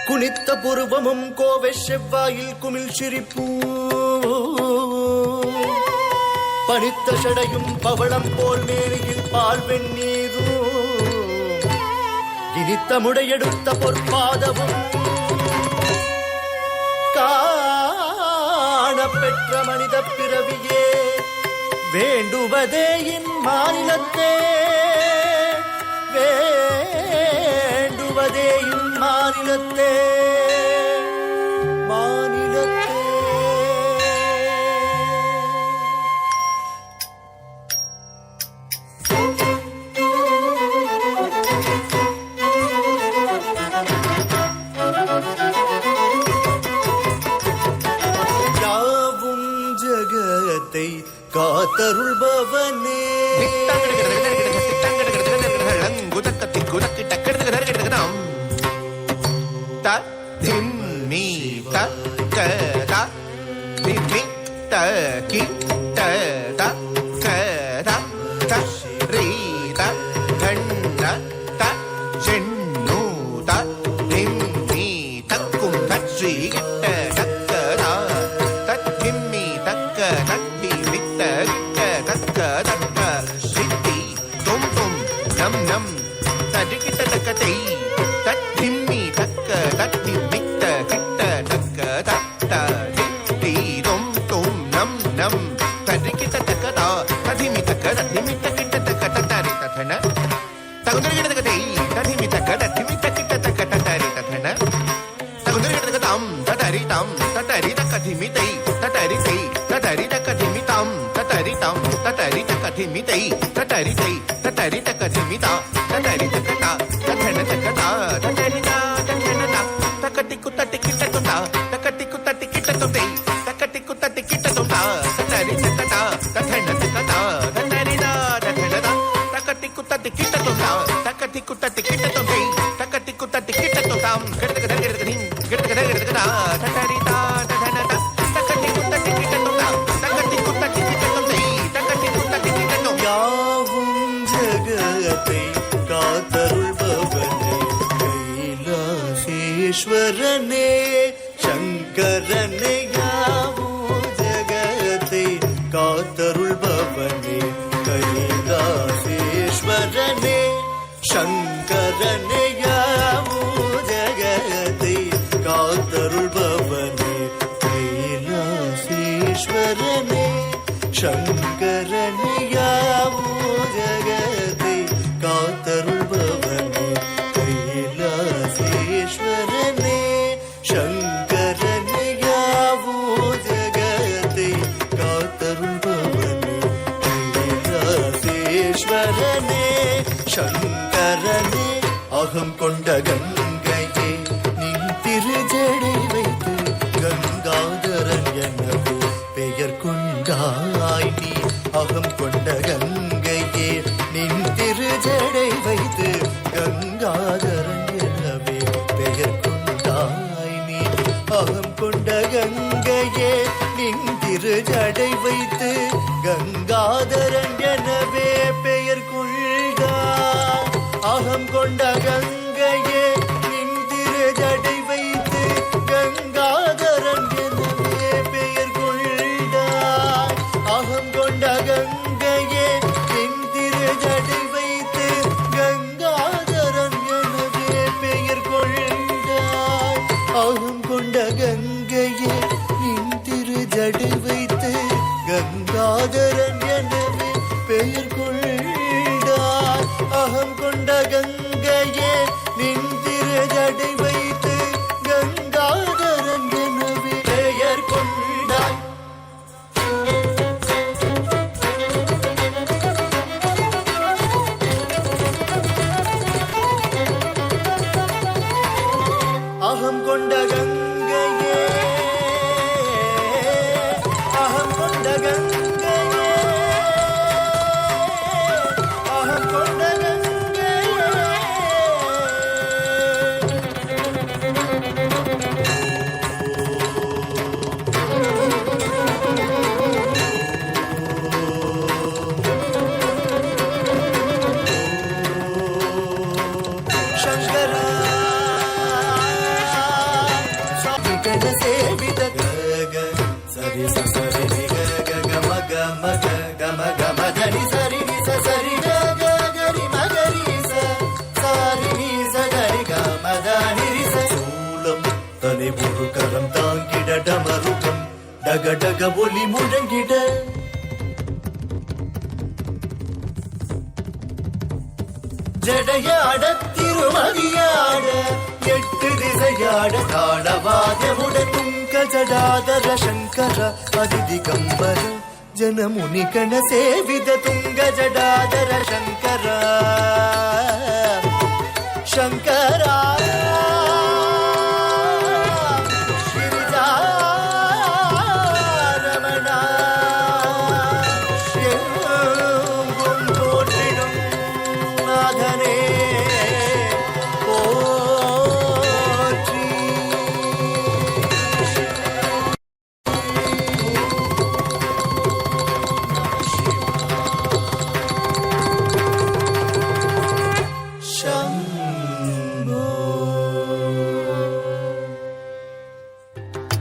குனித்த புருவமும் கோவை செவ்வாயில் குமிழ் சிரிப்பூ பனித்த சடையும் பவளம் போல் மேனியில் பால் வெந்நீரும் இனித்த முடையெடுத்த பொற்பாதமும் காண பெற்ற மனித பிறவியே வேண்டுவதே என் மாநிலத்தே வேண்டுவதே என் மாநிலத்தே மாநிலத்தே. யாவும் ஜகத்தை காத்தருள்பவனே ஈஸ்வரனே சங்கரனே யாவும் ஜகத்தை காத்தருள்பவனே கைலாசேஸ்வரனே சங்கரனே யாவும் ஜகத்தை காத்தருள்பவனே கைலாசேஸ்வரனே சங்கரனே யாவும் ஜகத்தை காத்தருள்பவனே கைலாசேஸ்வரனே சங்கரனே யாவும் ஜகத்தை காத்தருள்பவனே கைலாசேஸ்வரனே சங்கரனே. அகம் கொண்ட கங்கையே நின் திருஜடை வைத்து கங்காதரன் எனவே பெயர் கொண்டாய் நீ. அகம் கொண்ட கங்கையே நின் திருஜடை வைத்து கங்காதரன் எனவே பெயர் கொண்டாய் நீ. அகம் கொண்ட கங்கையே நின் திருஜடை வைத்து கங்காதரன் எனவே பெயர் கொண்டாய். அகம் கொண்ட கங்கையே நின் திருஜடை வைத்து கங்காதரன் எனவே பெயர் கொண்டாய். அகம் கொண்ட கங்கையே நின் திருஜடை வைத்து கங்காதரன் எனவே பெயர் கொண்டாய். அகம் கொண்ட கங்கையே நின் திருஜடை வைத்து கங்காதரன் எனவே பெயர் கொண்டாய். அகம் கொண்ட கங்கையே நின் திருஜடை வைத்து கங்காதரன் எனவே பெயர் கொண்டாய். அகம் கொண்ட கங்கையே அகம் கொண்ட கங்கையே அகம் கொண்ட கங்கையே டக ஒலி முழங்கிட ஜடையாட திருமதியாட எட்டு திசையாட தாளவாதமுடன் துங்க ஜடாதர சங்கர அதிதிகம்பர ಜನಮುನಿಗಣ ಸೇವಿದ ತುಂಗ ಜಡಾದರ ಶಂಕರ